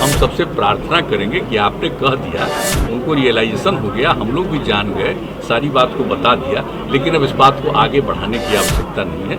हम सबसे प्रार्थना करेंगे कि आपने कह दिया, उनको रियलाइजेशन हो गया, हम लोग भी जान गए, सारी बात को बता दिया, लेकिन अब इस बात को आगे बढ़ाने की आवश्यकता नहीं है।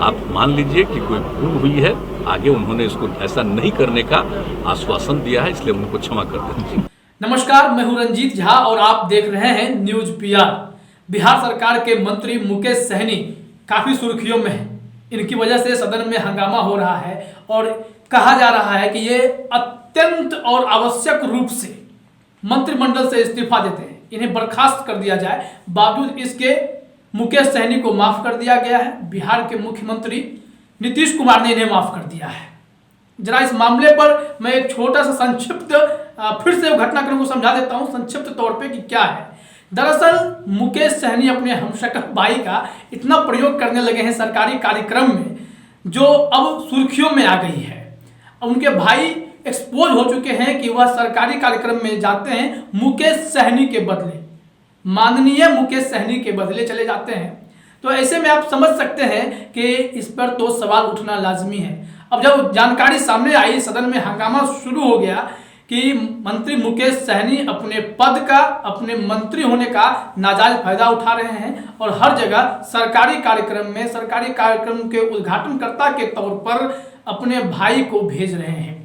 आप मान लीजिए कि कोई भूल हुई है, आगे उन्होंने इसको ऐसा नहीं करने का आश्वासन दिया है, इसलिए उनको क्षमा कर दीजिए। नमस्कार, मैं हूं रंजीत झा और आप देख रहे हैं न्यूज पीआर। बिहार सरकार के मंत्री मुकेश सहनी काफी सुर्खियों में हैं। इनकी वजह से सदन में हंगामा हो रहा है और कहा जा रहा है कि ये अत्यंत और आवश्यक रूप से मंत्रिमंडल से इस्तीफा देते हैं, इन्हें बर्खास्त कर दिया जाए। बावजूद इसके मुकेश सहनी को माफ कर दिया गया है। बिहार के मुख्यमंत्री नीतीश कुमार ने इन्हें माफ कर दिया है। जरा इस मामले पर मैं एक छोटा सा संक्षिप्त फिर से घटनाक्रम को समझा देता हूं संक्षिप्त तौर पे कि क्या है। दरअसल मुकेश सहनी अपने हमशक्ल भाई का इतना प्रयोग करने लगे हैं सरकारी कार्यक्रम में, जो अब सुर्खियों में आ गई है। उनके भाई एक्सपोज हो चुके हैं कि वह सरकारी कार्यक्रम में जाते हैं मुकेश सहनी के बदले, माननीय मुकेश सहनी के बदले चले जाते हैं। तो ऐसे में आप समझ सकते हैं कि इस पर तो सवाल उठना लाजमी है। अब जब जानकारी सामने आई, सदन में हंगामा शुरू हो गया कि मंत्री मुकेश सहनी अपने पद का, अपने मंत्री होने का नाजायज फायदा उठा रहे हैं और हर जगह सरकारी कार्यक्रम के उद्घाटनकर्ता के तौर पर अपने भाई को भेज रहे हैं।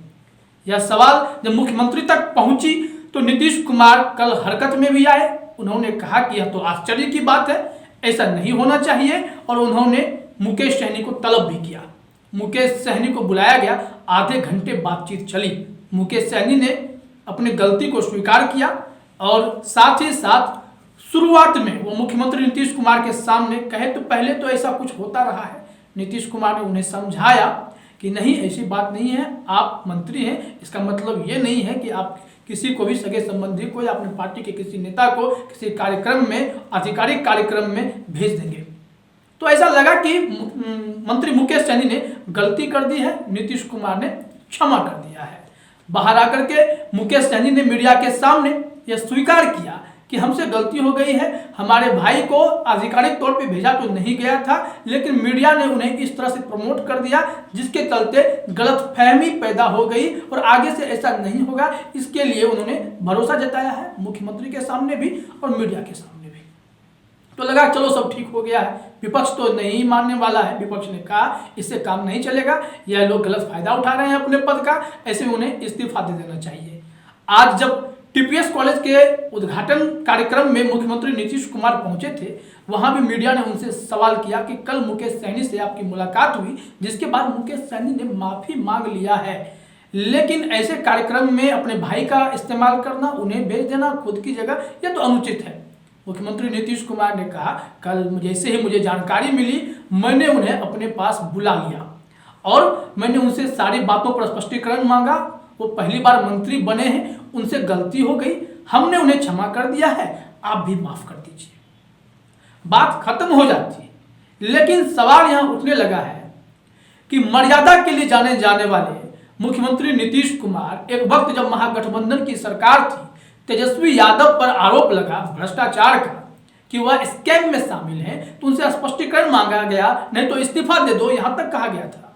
यह सवाल जब मुख्यमंत्री तक पहुंची तो नीतीश कुमार कल हरकत में भी आए। उन्होंने कहा कि यह तो आश्चर्य की बात है, ऐसा नहीं होना चाहिए, और उन्होंने मुकेश सहनी को तलब भी किया। मुकेश सहनी को बुलाया गया, आधे घंटे बातचीत चली। मुकेश सहनी ने अपनी गलती को स्वीकार किया और साथ ही साथ शुरुआत में वो मुख्यमंत्री नीतीश कुमार के सामने कहे तो पहले तो ऐसा कुछ होता रहा है। नीतीश कुमार ने उन्हें समझाया कि नहीं, ऐसी बात नहीं है, आप मंत्री हैं, इसका मतलब ये नहीं है कि आप किसी को भी सगे संबंधी को या अपनी पार्टी के किसी नेता को किसी कार्यक्रम में, आधिकारिक कार्यक्रम में भेज देंगे। तो ऐसा लगा कि मंत्री मुकेश सहनी ने गलती कर दी है, नीतीश कुमार ने क्षमा कर दिया है। बाहर आकर के मुकेश सहनी ने मीडिया के सामने यह स्वीकार किया कि हमसे गलती हो गई है, हमारे भाई को आधिकारिक तौर पे भेजा तो नहीं गया था, लेकिन मीडिया ने उन्हें इस तरह से प्रमोट कर दिया जिसके चलते गलतफहमी पैदा हो गई और आगे से ऐसा नहीं होगा। इसके लिए उन्होंने भरोसा जताया है मुख्यमंत्री के सामने भी और मीडिया के सामने भी। तो लगा चलो सब ठीक हो गया है, विपक्ष तो नहीं मानने वाला है। विपक्ष ने कहा इससे काम नहीं चलेगा, यह लोग गलत फायदा उठा रहे हैं अपने पद का, ऐसे उन्हें इस्तीफा दे देना चाहिए। आज जब टीपीएस कॉलेज के उद्घाटन कार्यक्रम में मुख्यमंत्री नीतीश कुमार पहुंचे थे, वहां भी मीडिया ने उनसे सवाल किया कि कल मुकेश सहनी से आपकी मुलाकात हुई, जिसके बाद मुकेश सहनी ने माफी मांग लिया है, लेकिन ऐसे कार्यक्रम में अपने भाई का इस्तेमाल करना, उन्हें भेज देना खुद की जगह, यह तो अनुचित है। मुख्यमंत्री नीतीश कुमार ने कहा कल जैसे ही मुझे जानकारी मिली, मैंने उन्हें अपने पास बुला लिया और मैंने उनसे सारी बातों पर स्पष्टीकरण मांगा। वो पहली बार मंत्री बने हैं, उनसे गलती हो गई, हमने उन्हें क्षमा कर दिया है, आप भी माफ कर दीजिए, बात खत्म हो जाती है। लेकिन सवाल यहां उठने लगा है कि मर्यादा के लिए जाने जाने वाले मुख्यमंत्री नीतीश कुमार, एक वक्त जब महागठबंधन की सरकार थी, तेजस्वी यादव पर आरोप लगा भ्रष्टाचार का कि वह स्कैम में शामिल हैं, तो उनसे स्पष्टीकरण मांगा गया, नहीं तो इस्तीफा दे दो, यहां तक कहा गया था।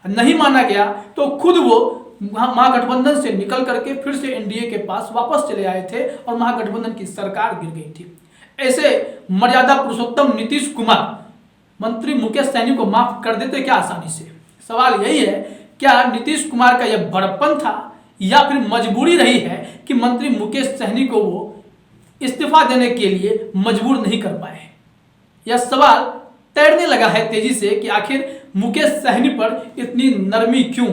नहीं माना गया तो खुद वो महागठबंधन से निकल करके फिर से एनडीए के पास वापस चले आए थे और महागठबंधन की सरकार गिर गई थी। ऐसे मर्यादा पुरुषोत्तम नीतीश कुमार मंत्री मुकेश सहनी को माफ कर देते क्या आसानी से? सवाल यही है, क्या नीतीश कुमार का यह बड़प्पन था या फिर मजबूरी रही है कि मंत्री मुकेश सहनी को वो इस्तीफा देने के लिए मजबूर नहीं कर पाए? यह सवाल तैरने लगा है तेजी से कि आखिर मुकेश सहनी पर इतनी नरमी क्यों?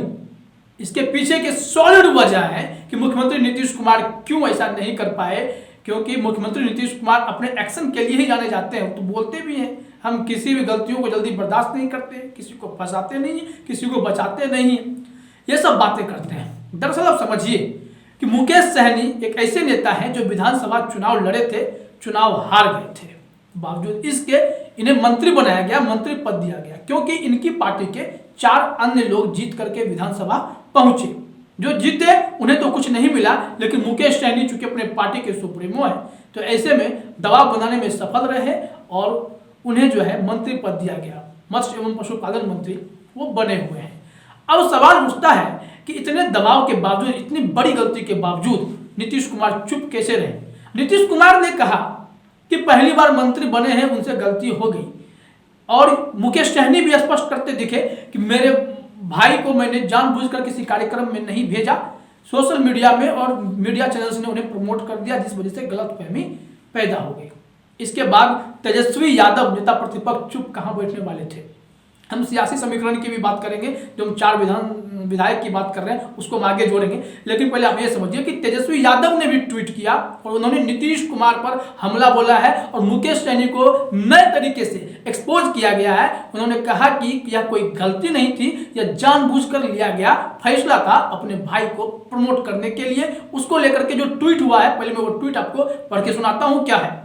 इसके पीछे की सॉलिड वजह है कि मुख्यमंत्री नीतीश कुमार क्यों ऐसा नहीं कर पाए, क्योंकि मुख्यमंत्री नीतीश कुमार अपने एक्शन के लिए ही जाने जाते हैं। तो बोलते भी हैं, हम किसी भी गलतियों को जल्दी बर्दाश्त नहीं करते, किसी को फंसाते नहीं, किसी को बचाते नहीं, ये सब बातें करते हैं। दरअसल आप समझिए कि मुकेश सहनी एक ऐसे नेता हैं जो विधानसभा चुनाव लड़े थे, चुनाव हार गए थे, बावजूद इसके इन्हें मंत्री बनाया गया, मंत्री पद दिया गया, क्योंकि इनकी पार्टी के 4 अन्य लोग जीत करके विधानसभा पहुंचे। जो जीते उन्हें तो कुछ नहीं मिला, लेकिन मुकेश सहनी चूंकि अपने पार्टी के सुप्रीमो हैं, तो ऐसे में दबाव बनाने में सफल रहे और उन्हें जो है मंत्री पद दिया गया, मत्स्य एवं पशुपालन मंत्री वो बने हुए हैं। अब सवाल उठता है कि इतने दबाव के बावजूद, इतनी बड़ी गलती के बावजूद नीतीश कुमार चुप कैसे रहे। नीतीश कुमार ने कहा कि पहली बार मंत्री बने हैं, उनसे गलती हो गई। और मुकेश सहनी भी स्पष्ट करते दिखे कि मेरे भाई को मैंने जानबूझकर किसी कार्यक्रम में नहीं भेजा, सोशल मीडिया में और मीडिया चैनल्स ने उन्हें प्रमोट कर दिया, जिस वजह से गलतफहमी पैदा हो गई। इसके बाद तेजस्वी यादव नेता प्रतिपक्ष चुप कहां बैठने वाले थे। हम सियासी समीकरण की भी बात करेंगे, जो हम 4 विधायक की बात कर रहे हैं उसको हम आगे जोड़ेंगे। लेकिन पहले आप ये समझिए कि तेजस्वी यादव ने भी ट्वीट किया और उन्होंने नीतीश कुमार पर हमला बोला है और मुकेश सहनी को नए तरीके से एक्सपोज किया गया है। उन्होंने कहा कि यह कोई गलती नहीं थी, यह जानबूझकर लिया गया फैसला था अपने भाई को प्रमोट करने के लिए। उसको लेकर के जो ट्वीट हुआ है, पहले मैं वो ट्वीट आपको पढ़ के सुनाता हूं क्या है।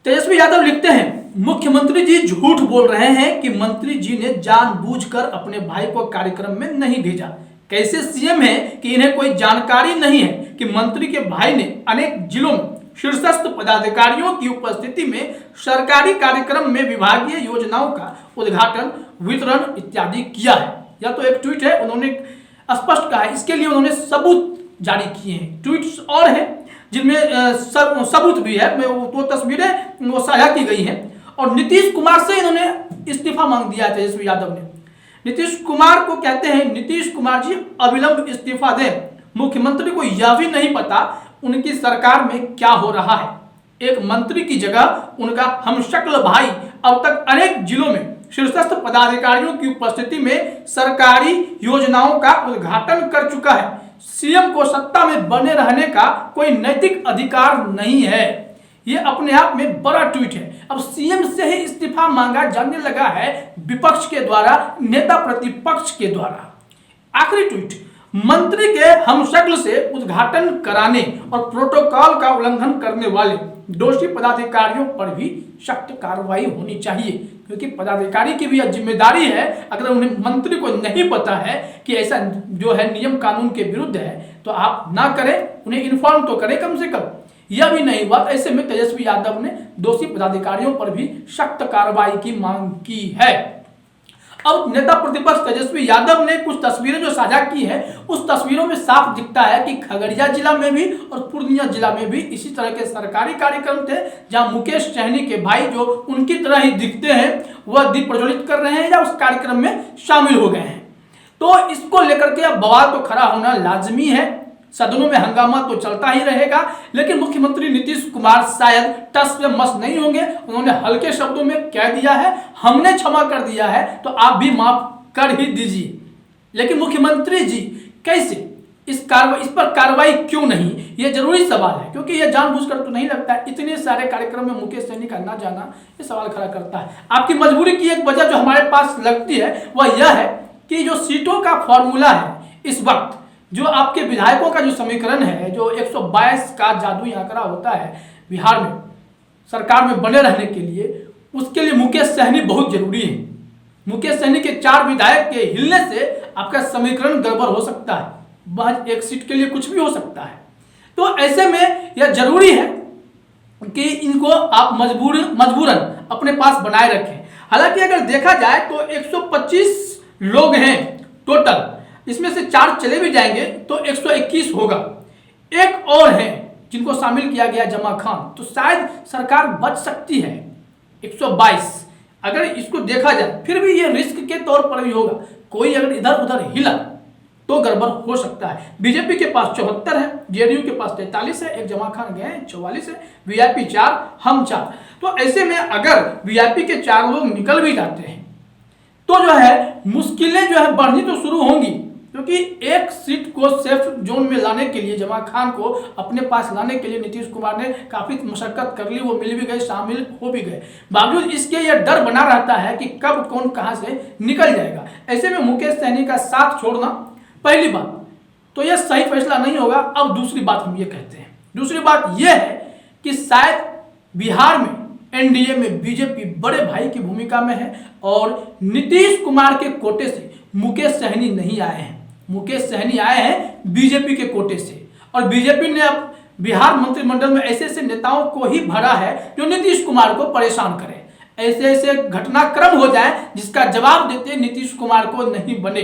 तेजस्वी यादव लिखते हैं, मुख्यमंत्री जी झूठ बोल रहे हैं कि मंत्री जी ने जानबूझकर अपने भाई को कार्यक्रम में नहीं भेजा। कैसे सीएम है कि इन्हें कोई जानकारी नहीं है कि मंत्री के भाई ने अनेक जिलों में शीर्षस्थ पदाधिकारियों की उपस्थिति में सरकारी कार्यक्रम में विभागीय योजनाओं का उद्घाटन, वितरण इत्यादि किया है। यह तो एक ट्वीट है, उन्होंने स्पष्ट कहा है। इसके लिए उन्होंने सबूत जारी किए हैं। ट्वीट्स और हैं जिनमें सबूत भी है, वो तस्वीरें वो साझा की गई हैं। और नीतीश कुमार से इन्होंने इस्तीफा मांग दिया है तेजस्वी यादव ने। नीतीश कुमार को कहते हैं, नीतीश कुमार जी अविलंब इस्तीफा दें। मुख्यमंत्री को यह भी नहीं पता उनकी सरकार में क्या हो रहा है। एक मंत्री की जगह उनका हमशक्ल भाई अब तक अनेक जिलों में शीर्षस्थ पदाधिकारियों की उपस्थिति में सरकारी योजनाओं का उद्घाटन कर चुका है। सीएम को सत्ता में बने रहने का कोई नैतिक अधिकार नहीं है। यह अपने आप में बड़ा ट्वीट है। अब सीएम से ही इस्तीफा मांगा जाने लगा है विपक्ष के द्वारा, नेता प्रतिपक्ष के द्वारा। आखिरी ट्वीट, मंत्री के हमशक्ल से उद्घाटन कराने और प्रोटोकॉल का उल्लंघन करने वाले दोषी पदाधिकारियों पर भी सख्त कार्रवाई होनी चाहिए, क्योंकि पदाधिकारी की भी यह जिम्मेदारी है। अगर उन्हें मंत्री को नहीं पता है कि ऐसा जो है नियम कानून के विरुद्ध है, तो आप ना करें, उन्हें इन्फॉर्म तो करें कम से कम। यह भी नहीं हुआ। ऐसे में तेजस्वी यादव ने दोषी पदाधिकारियों पर भी सख्त कार्रवाई की मांग की है। अब नेता प्रतिपक्ष तेजस्वी यादव ने कुछ तस्वीरें जो साझा की है, उस तस्वीरों में साफ दिखता है कि खगड़िया जिला में भी और पूर्णिया जिला में भी इसी तरह के सरकारी कार्यक्रम थे, जहां मुकेश सहनी के भाई जो उनकी तरह ही दिखते हैं, वह दीप प्रज्वलित कर रहे हैं या उस कार्यक्रम में शामिल हो गए हैं। तो इसको लेकर के अब बवाल तो खड़ा होना लाजमी है। सदनों में हंगामा तो चलता ही रहेगा, लेकिन मुख्यमंत्री नीतीश कुमार शायद टस में मस नहीं होंगे। उन्होंने हल्के शब्दों में कह दिया है, हमने क्षमा कर दिया है तो आप भी माफ कर ही दीजिए। लेकिन मुख्यमंत्री जी कैसे इस पर कार्रवाई क्यों नहीं, ये जरूरी सवाल है, क्योंकि यह जानबूझकर तो नहीं लगता है। इतने सारे कार्यक्रम में मुकेश सहनी का ना जाना ये सवाल खड़ा करता है। आपकी मजबूरी की एक वजह जो हमारे पास लगती है वह यह है कि जो सीटों का फॉर्मूला है इस वक्त, जो आपके विधायकों का जो समीकरण है, जो 122 का जादुई आंकड़ा होता है बिहार में सरकार में बने रहने के लिए, उसके लिए मुकेश सहनी बहुत जरूरी है। मुकेश सहनी के 4 विधायक के हिलने से आपका समीकरण गड़बड़ हो सकता है, महज एक सीट के लिए कुछ भी हो सकता है। तो ऐसे में यह जरूरी है कि इनको आप मजबूरन अपने पास बनाए रखें। हालांकि अगर देखा जाए तो 125 लोग हैं टोटल, इसमें से 4 चले भी जाएंगे तो 121 होगा। एक और है जिनको शामिल किया गया जमा खान, तो शायद सरकार बच सकती है 122। अगर इसको देखा जाए फिर भी ये रिस्क के तौर पर भी होगा, कोई अगर इधर उधर हिला तो गड़बड़ हो सकता है। बीजेपी के पास 74 है, जेडीयू के पास 43 है, एक जमा खान गए 44 है, वीआईपी 4, हम 4। तो ऐसे में अगर वीआईपी के 4 लोग निकल भी जाते हैं तो जो है मुश्किलें जो है बढ़नी तो शुरू होंगी, क्योंकि एक सीट को सेफ जोन में लाने के लिए, जमा खान को अपने पास लाने के लिए नीतीश कुमार ने काफी मशक्कत कर ली। वो मिल भी गए, शामिल हो भी गए। बावजूद इसके यह डर बना रहता है कि कब कौन कहां से निकल जाएगा। ऐसे में मुकेश सहनी का साथ छोड़ना पहली बात तो यह सही फैसला नहीं होगा। अब दूसरी बात हम ये कहते हैं, दूसरी बात यह है कि शायद बिहार में एनडीए में बीजेपी बड़े भाई की भूमिका में है और नीतीश कुमार के कोटे से मुकेश सहनी नहीं आए हैं। मुकेश सहनी आए हैं बीजेपी के कोटे से, और बीजेपी ने अब बिहार मंत्रिमंडल में ऐसे ऐसे नेताओं को ही भरा है जो नीतीश कुमार को परेशान करें। ऐसे ऐसे घटनाक्रम हो जाए जिसका जवाब देते नीतीश कुमार को नहीं बने।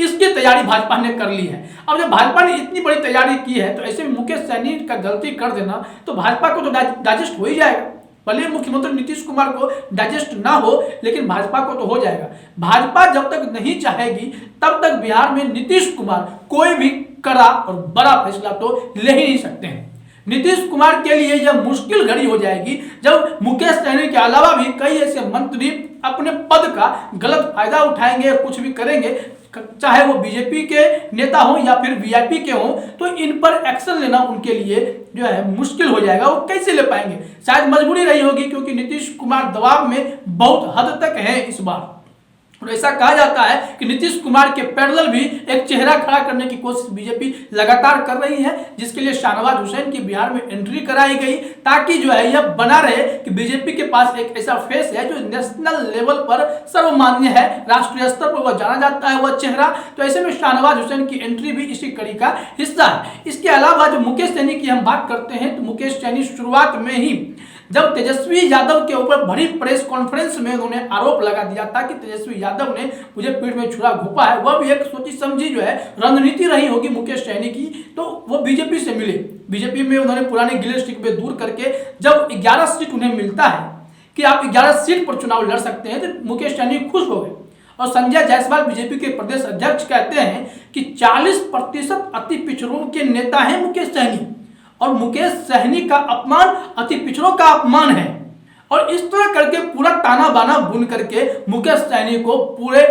इसकी तैयारी भाजपा ने कर ली है। अब जब भाजपा ने इतनी बड़ी तैयारी की है तो ऐसे में मुकेश सहनी का गलती कर देना तो भाजपा को तो डाइजेस्ट हो ही जाएगा। भले मुख्यमंत्री नीतीश कुमार को डाइजेस्ट ना हो लेकिन भाजपा को तो हो जाएगा। भाजपा जब तक नहीं चाहेगी तब तक बिहार में नीतीश कुमार कोई भी कड़ा और बड़ा फैसला तो ले ही नहीं सकते हैं। नीतीश कुमार के लिए यह मुश्किल घड़ी हो जाएगी जब मुकेश सहनी के अलावा भी कई ऐसे मंत्री अपने पद का गलत फायदा उठाएंगे, कुछ भी करेंगे, चाहे वो बीजेपी के नेता हो या फिर वीआईपी के हो, तो इन पर एक्शन लेना उनके लिए जो है मुश्किल हो जाएगा। वो कैसे ले पाएंगे? शायद मजबूरी रही होगी क्योंकि नीतीश कुमार दबाव में बहुत हद तक है इस बार। और ऐसा कहा जाता है कि नीतीश कुमार के पैरेलल भी एक चेहरा खड़ा करने की कोशिश बीजेपी लगातार कर रही है, जिसके लिए शाहनवाज हुसैन की बिहार में एंट्री कराई गई ताकि जो है यह बना रहे कि बीजेपी के पास एक ऐसा फेस है जो नेशनल लेवल पर सर्वमान्य है, राष्ट्रीय स्तर पर वह जाना जाता है वह चेहरा। तो ऐसे में शाहनवाज हुसैन की एंट्री भी इसी कड़ी का हिस्सा है। इसके अलावा जो मुकेश सहनी की हम बात करते हैं तो मुकेश सहनी शुरुआत में ही जब तेजस्वी यादव के ऊपर बड़ी प्रेस कॉन्फ्रेंस में उन्होंने आरोप लगा दिया था कि तेजस्वी यादव ने मुझे पीठ में छुरा घोंपा है, वह भी एक सोची समझी जो है रणनीति रही होगी मुकेश सहनी की, तो वो बीजेपी से मिले। बीजेपी में उन्होंने पुराने गिले शिकवे दूर करके जब 11 सीट उन्हें मिलता है कि आप 11 सीट पर चुनाव लड़ सकते हैं तो मुकेश सहनी खुश हो गए। और संजय जायसवाल बीजेपी के प्रदेश अध्यक्ष कहते हैं कि 40% अति पिछड़ों के नेता हैं मुकेश सहनी और मुकेश सहनी का अपमान अति पिछड़ों का अपमान है। और इस तरह करके पूरा ताना बाना बुन करके मुकेश सहनी को पूरे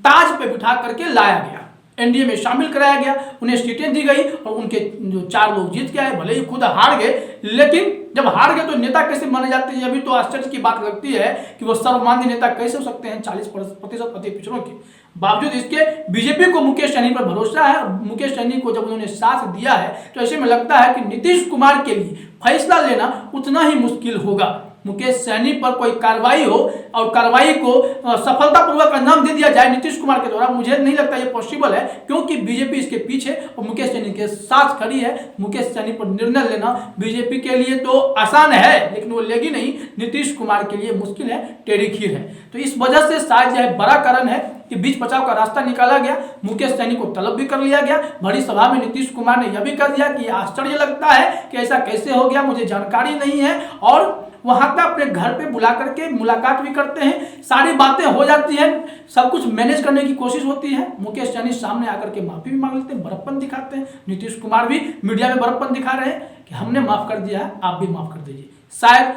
ताज पे बिठा करके लाया गया, एनडीए में शामिल कराया गया, उन्हें सीटें दी गई और उनके जो 4 लोग जीत के आए, भले ही खुद हार गए, लेकिन जब हार गए तो नेता कैसे माने जाते हैं? अभी तो आश्चर्य की बात लगती है कि वो सर्वमान्य नेता कैसे हो सकते हैं 40% अति पिछड़ों के बावजूद। इसके बीजेपी को मुकेश सहनी पर भरोसा है। मुकेश सहनी को जब उन्होंने साथ दिया है तो ऐसे में लगता है कि नीतीश कुमार के लिए फैसला लेना उतना ही मुश्किल होगा। मुकेश सहनी पर कोई कार्रवाई हो और कार्रवाई को सफलतापूर्वक अंजाम दे दिया जाए नीतीश कुमार के द्वारा, मुझे नहीं लगता ये पॉसिबल है क्योंकि बीजेपी इसके पीछे और मुकेश सहनी के साथ खड़ी है। मुकेश सहनी पर निर्णय लेना बीजेपी के लिए तो आसान है लेकिन वो लेगी नहीं, नीतीश कुमार के लिए मुश्किल है, टेढ़ी खीर है। तो इस वजह से शायद यह बड़ा कारण है कि बीच बचाव का रास्ता निकाला गया। मुकेश सहनी को तलब भी कर लिया गया। बड़ी सभा में नीतीश कुमार ने यह भी कर दिया कि आश्चर्य लगता है कि ऐसा कैसे हो गया, मुझे जानकारी नहीं है, और वहां पर अपने घर पे बुला करके मुलाकात भी करते हैं, सारी बातें हो जाती हैं, सब कुछ मैनेज करने की कोशिश होती है। मुकेश सहनी सामने आकर के माफी भी मांग लेते हैं, बड़प्पन दिखाते हैं। नीतीश कुमार भी मीडिया में बड़प्पन दिखा रहे हैं कि हमने माफ कर दिया है, आप भी माफ कर दीजिए। शायद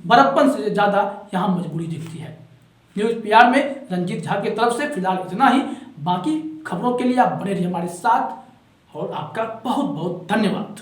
बड़प्पन से ज्यादा यहाँ मजबूरी दिखती है। न्यूज पीआर में रंजीत झा की तरफ से फिलहाल इतना ही। बाकी खबरों के लिए आप बने रहिए हमारे साथ और आपका बहुत बहुत धन्यवाद।